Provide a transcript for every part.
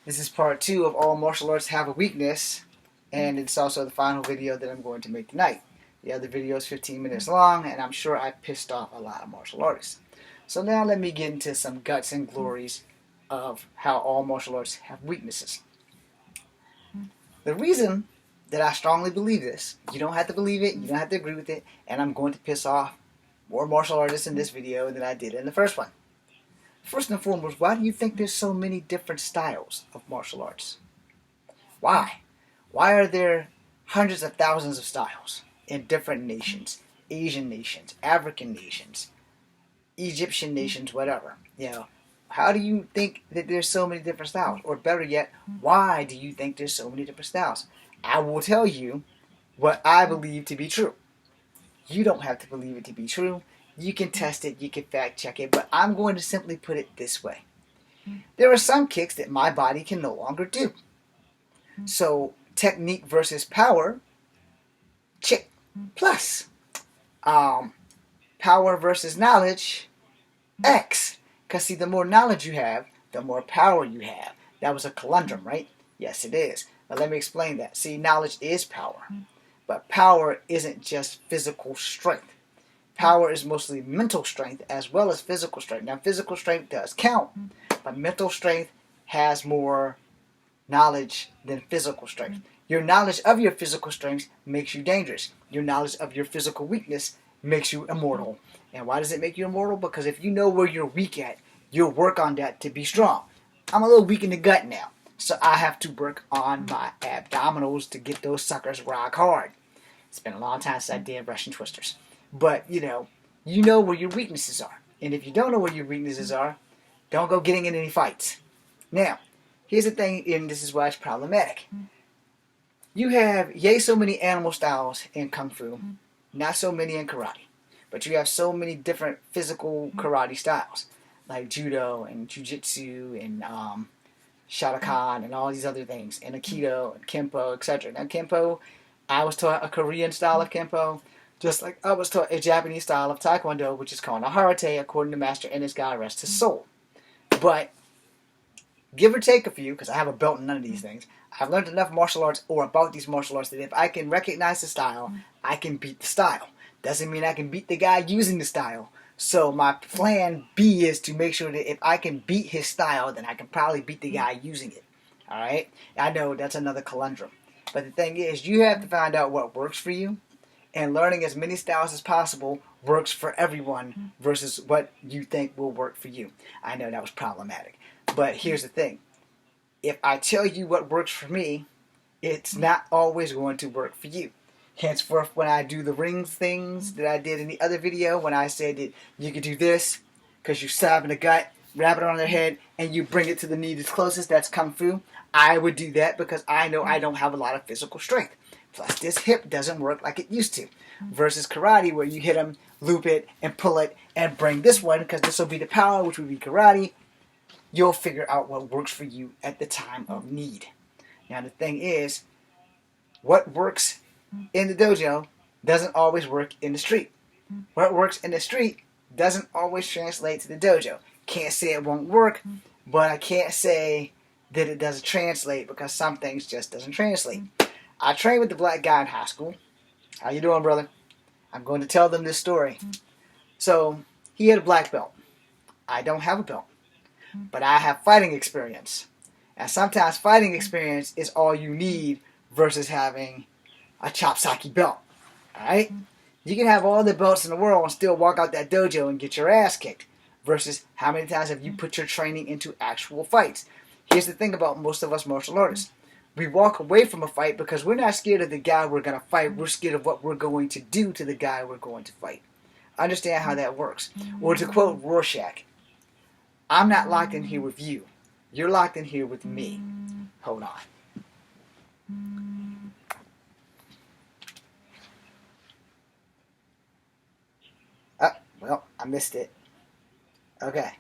This is part 2 of All Martial Arts Have a Weakness, and it's also the final video that I'm going to make tonight. The other video is 15 minutes long, and I'm sure I pissed off a lot of martial artists. So now let me get into some guts and glories of how all martial arts have weaknesses. The reason that I strongly believe this, you don't have to believe it, you don't have to agree with it, and I'm going to piss off more martial artists in this video than I did in the first one. First and foremost, why do you think there's so many different styles of martial arts? Why? Why are there hundreds of thousands of styles in different nations? Asian nations, African nations, Egyptian nations, whatever. How do you think that there's so many different styles? Or better yet, why do you think there's so many different styles? I will tell you what I believe to be true. You don't have to believe it to be true. You can test it, you can fact check it, but I'm going to simply put it this way. There are some kicks that my body can no longer do. So, technique versus power, chick plus. Power versus knowledge, X. Because see, the more knowledge you have, the more power you have. That was a conundrum, right? Yes, it is. But let me explain that. See, knowledge is power. But power isn't just physical strength. Power is mostly mental strength as well as physical strength. Now, physical strength does count, but mental strength has more knowledge than physical strength. Your knowledge of your physical strength makes you dangerous. Your knowledge of your physical weakness makes you immortal. And why does it make you immortal? Because if you know where you're weak at, you'll work on that to be strong. I'm a little weak in the gut now, so I have to work on my abdominals to get those suckers rock hard. It's been a long time since I did Russian twisters. But, you know where your weaknesses are. And if you don't know where your weaknesses are, don't go getting in any fights. Now, here's the thing, and this is why it's problematic. You have yay so many animal styles in Kung Fu, not so many in karate. But you have so many different physical karate styles, like Judo and Jiu-Jitsu and Shotokan and all these other things, and Aikido and Kempo, etc. Now, Kempo, I was taught a Korean style of Kempo, just like I was taught a Japanese style of Taekwondo, which is called a Harate, according to Master Ennis, God rest his soul. But, give or take a few, because I have a belt in none of these things, I've learned enough martial arts or about these martial arts that if I can recognize the style, I can beat the style. Doesn't mean I can beat the guy using the style. So my plan B is to make sure that if I can beat his style, then I can probably beat the guy using it. Alright? I know that's another conundrum. But the thing is, you have to find out what works for you. And learning as many styles as possible works for everyone versus what you think will work for you. I know that was problematic. But here's the thing. If I tell you what works for me, it's not always going to work for you. Henceforth, when I do the rings things that I did in the other video, when I said that you could do this, because you stab in the gut, wrap it on their head, and you bring it to the knee that's closest, that's Kung Fu, I would do that because I know I don't have a lot of physical strength. Plus, this hip doesn't work like it used to. Versus karate, where you hit them, loop it, and pull it, and bring this one, because this will be the power, which would be karate. You'll figure out what works for you at the time of need. Now, the thing is, what works in the dojo doesn't always work in the street. What works in the street doesn't always translate to the dojo. Can't say it won't work, but I can't say that it doesn't translate because some things just doesn't translate. I trained with the black guy in high school. How you doing, brother? I'm going to tell them this story. So, he had a black belt. I don't have a belt, but I have fighting experience. And sometimes fighting experience is all you need versus having a Chopsaki belt. Alright? You can have all the belts in the world and still walk out that dojo and get your ass kicked. Versus how many times have you put your training into actual fights? Here's the thing about most of us martial artists. We walk away from a fight because we're not scared of the guy we're going to fight. We're scared of what we're going to do to the guy we're going to fight. Understand how that works. Or to quote Rorschach, I'm not locked in here with you. You're locked in here with me. Hold on. Well, I missed it. Okay.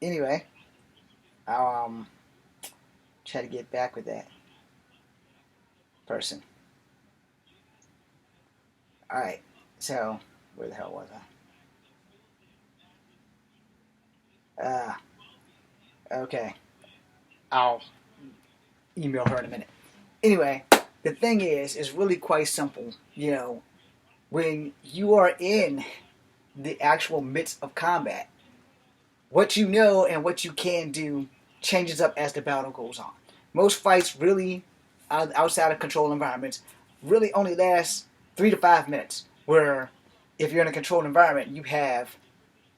Anyway, I'll try to get back with that person. Alright, so, where the hell was I? Okay. I'll email her in a minute. Anyway, the thing is really quite simple. You know, when you are in the actual midst of combat, what you know and what you can do changes up as the battle goes on. Most fights really, outside of controlled environments, really only last 3 to 5 minutes. Where if you're in a controlled environment, you have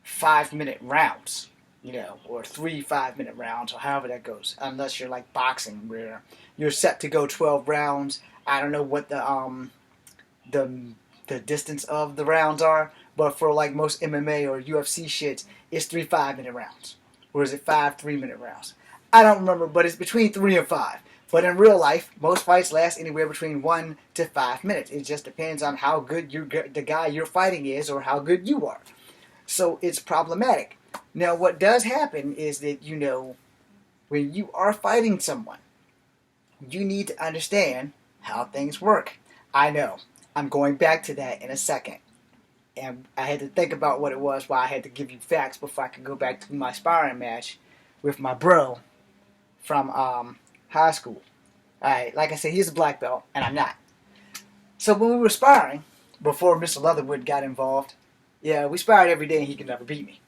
5 minute rounds, you know, or 3 5 minute rounds, or however that goes. Unless you're like boxing, where you're set to go 12 rounds. I don't know what the the distance of the rounds are, but for like most MMA or UFC shit, it's 3 5 minute rounds, or is it 5 3 minute rounds? I don't remember, but it's between 3 and 5. But in real life, most fights last anywhere between 1 to 5 minutes. It just depends on how good the guy you're fighting is, or how good you are. So it's problematic. Now, what does happen is that, you know, when you are fighting someone, you need to understand how things work. I know. I'm going back to that in a second. And I had to think about what it was, why I had to give you facts before I could go back to my sparring match with my bro from high school. Alright, like I said, he's a black belt, and I'm not. So when we were sparring, before Mr. Leatherwood got involved, yeah, we sparred every day and he could never beat me.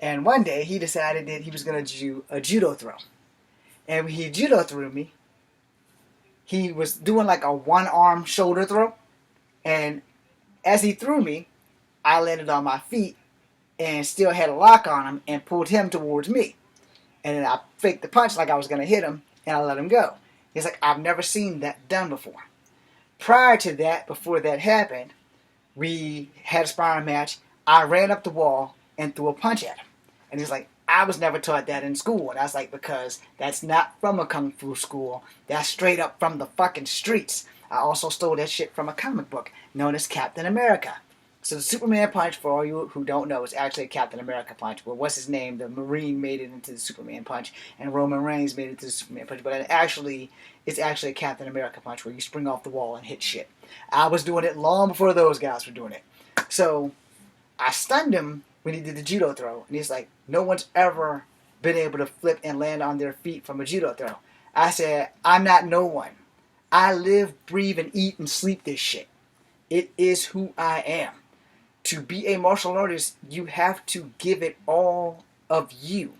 And one day he decided that he was going to do a judo throw. And when he judo threw me, he was doing like a one-arm shoulder throw. And as he threw me, I landed on my feet and still had a lock on him and pulled him towards me. And then I faked the punch like I was going to hit him, and I let him go. He's like, I've never seen that done before. Prior to that, before that happened, we had a sparring match. I ran up the wall and threw a punch at him. And he's like, I was never taught that in school. And I was like, because that's not from a kung fu school. That's straight up from the fucking streets. I also stole that shit from a comic book known as Captain America. So the Superman punch, for all you who don't know, is actually a Captain America punch. Well, what's his name? The Marine made it into the Superman punch, and Roman Reigns made it into the Superman punch. But it's actually a Captain America punch where you spring off the wall and hit shit. I was doing it long before those guys were doing it. So I stunned him when he did the judo throw, and he's like, no one's ever been able to flip and land on their feet from a judo throw. I said, I'm not no one. I live, breathe, and eat and sleep this shit. It is who I am. To be a martial artist, you have to give it all of you.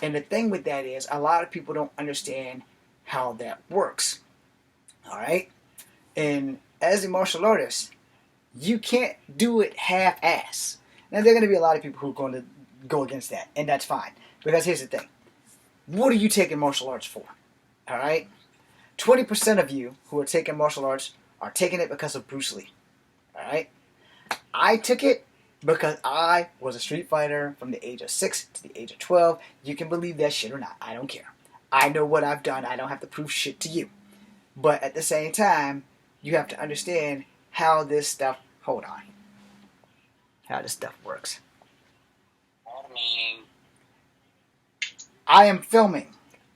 And the thing with that is, a lot of people don't understand how that works. Alright? And as a martial artist, you can't do it half-ass. Now, there are going to be a lot of people who are going to go against that, and that's fine. Because here's the thing. What are you taking martial arts for? Alright? 20% of you who are taking martial arts are taking it because of Bruce Lee. Alright? I took it because I was a street fighter from the age of 6 to the age of 12. You can believe that shit or not. I don't care. I know what I've done. I don't have to prove shit to you. But at the same time, you have to understand how this stuff... Hold on. How this stuff works. I am filming.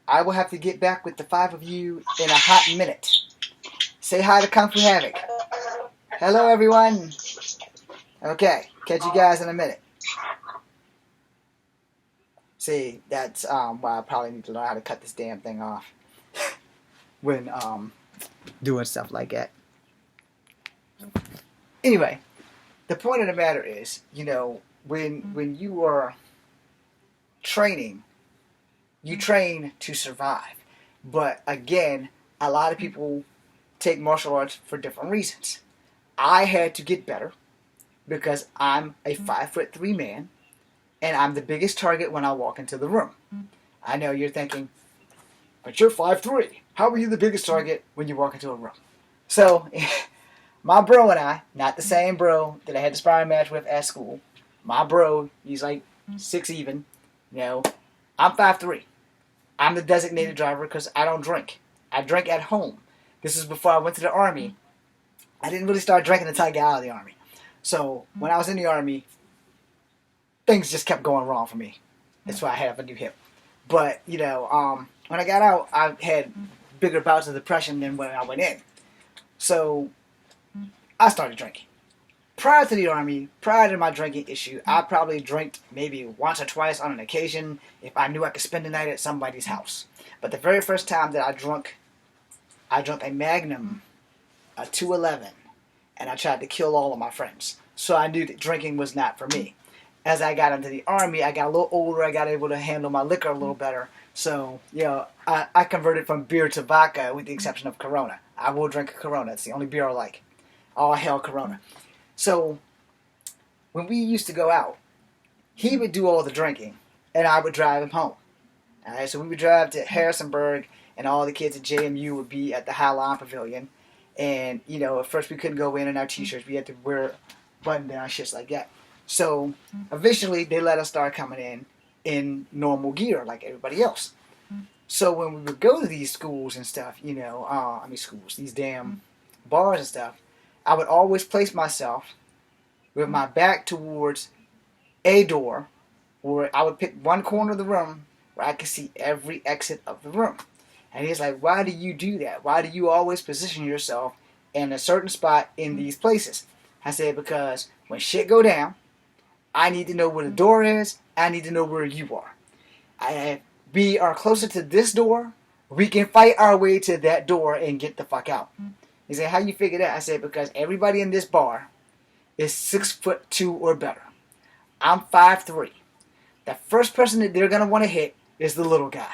I will have to get back with the 5 of you in a hot minute. Say hi to Kung Fu Havoc. Hello, everyone. Okay, catch you guys in a minute. See, that's why I probably need to learn how to cut this damn thing off when doing stuff like that. Anyway, the point of the matter is, you know, when you are training, you train to survive. But again, a lot of people take martial arts for different reasons. I had to get better because I'm a 5'3" man, and I'm the biggest target when I walk into the room. I know you're thinking, but you're 5'3". How are you the biggest target when you walk into a room? So, my bro and I, not the same bro that I had the sparring match with at school. My bro, he's like 6 even. You know, I'm 5'3". I'm the designated driver because I don't drink. I drink at home. This is before I went to the Army. I didn't really start drinking until I got out of the Army. So, when I was in the Army, things just kept going wrong for me. That's why I have a new hip. But, you know, when I got out, I had bigger bouts of depression than when I went in. So, I started drinking. prior to the Army, prior to my drinking issue, I probably drank maybe once or twice on an occasion if I knew I could spend the night at somebody's house. But the very first time that I drank a Magnum, a 211, and I tried to kill all of my friends. So I knew that drinking was not for me. As I got into the Army, I got a little older, I got able to handle my liquor a little better. So, I converted from beer to vodka with the exception of Corona. I will drink a Corona. It's the only beer I like. All hell Corona. So, when we used to go out, he would do all the drinking, and I would drive him home. Alright, so we would drive to Harrisonburg, and all the kids at JMU would be at the Highline Pavilion. And, at first we couldn't go in our t-shirts. We had to wear button-down shits like that. So, eventually, they let us start coming in normal gear like everybody else. So, when we would go to these schools and stuff, these damn bars and stuff, I would always place myself with my back towards a door, where I would pick one corner of the room where I could see every exit of the room. And he's like, why do you do that? Why do you always position yourself in a certain spot in these places? I said, because when shit go down, I need to know where the door is. I need to know where you are. We are closer to this door. We can fight our way to that door and get the fuck out. He said, how you figure that? I said, because everybody in this bar is 6'2" or better. I'm 5'3". The first person that they're going to want to hit is the little guy.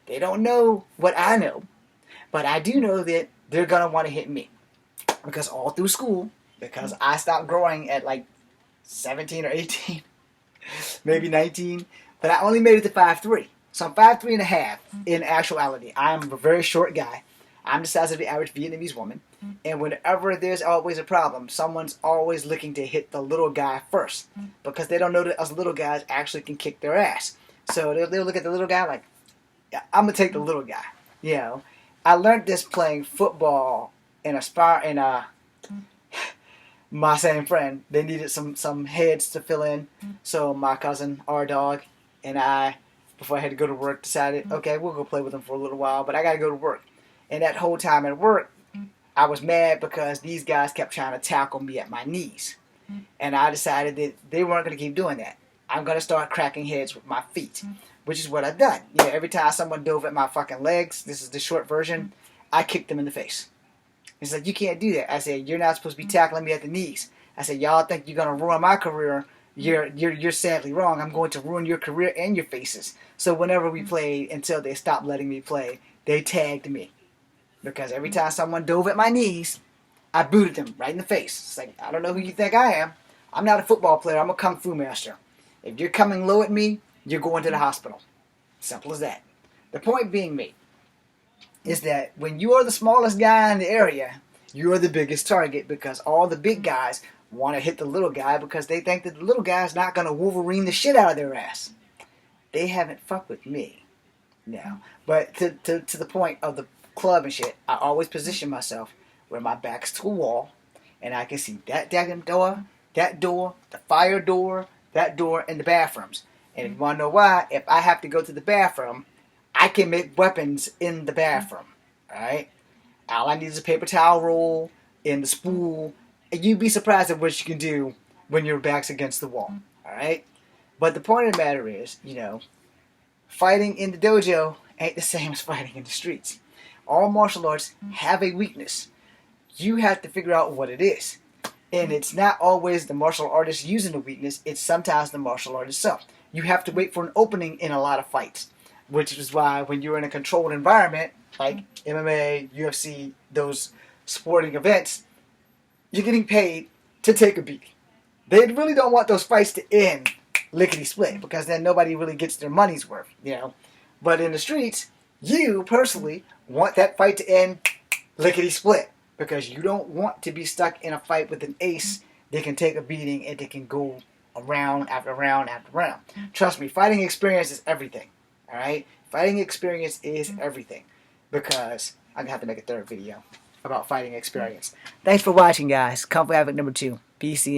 They don't know what I know, but I do know that they're going to want to hit me. Because all through school, because I stopped growing at like 17 or 18, maybe 19, but I only made it to 5'3". So I'm 5'3" and a half in actuality. I'm a very short guy. I'm the size of the average Vietnamese woman. And whenever there's always a problem, someone's always looking to hit the little guy first. Because they don't know that us little guys actually can kick their ass. So they'll look at the little guy like, yeah, I'm going to take the little guy. I learned this playing football in my same friend. They needed some heads to fill in. So my cousin, our dog, and I, before I had to go to work, decided, okay, we'll go play with them for a little while, but I got to go to work. And that whole time at work, I was mad because these guys kept trying to tackle me at my knees. And I decided that they weren't going to keep doing that. I'm going to start cracking heads with my feet, which is what I've done. Every time someone dove at my fucking legs, this is the short version, I kicked them in the face. He's like, you can't do that. I said, you're not supposed to be tackling me at the knees. I said, y'all think you're going to ruin my career. You're sadly wrong. I'm going to ruin your career and your faces. So whenever we played, until they stopped letting me play, they tagged me. Because every time someone dove at my knees, I booted them right in the face. It's like, I don't know who you think I am. I'm not a football player. I'm a kung fu master. If you're coming low at me, you're going to the hospital. Simple as that. The point being made is that when you are the smallest guy in the area, you are the biggest target because all the big guys want to hit the little guy because they think that the little guy's not going to Wolverine the shit out of their ass. They haven't fucked with me. No. But to the point of the club and shit, I always position myself where my back's to a wall and I can see that door, the fire door, that door, and the bathrooms. And if you want to know why, if I have to go to the bathroom, I can make weapons in the bathroom. Alright? All I need is a paper towel roll and the spool. And you'd be surprised at what you can do when your back's against the wall. Alright? But the point of the matter is, fighting in the dojo ain't the same as fighting in the streets. All martial arts have a weakness. You have to figure out what it is. And it's not always the martial artist using the weakness, it's sometimes the martial artist itself. You have to wait for an opening in a lot of fights. Which is why when you're in a controlled environment, like MMA, UFC, those sporting events, you're getting paid to take a beating. They really don't want those fights to end lickety-split, because then nobody really gets their money's worth, But in the streets, you personally want that fight to end lickety-split, because you don't want to be stuck in a fight with an ace that can take a beating and that can go round after round after round. Trust me, fighting experience is everything. Alright? Fighting experience is everything. Because I'm going to have to make a third video about fighting experience. Thanks for watching, guys. Kung Fu Havoc number 2. Peace and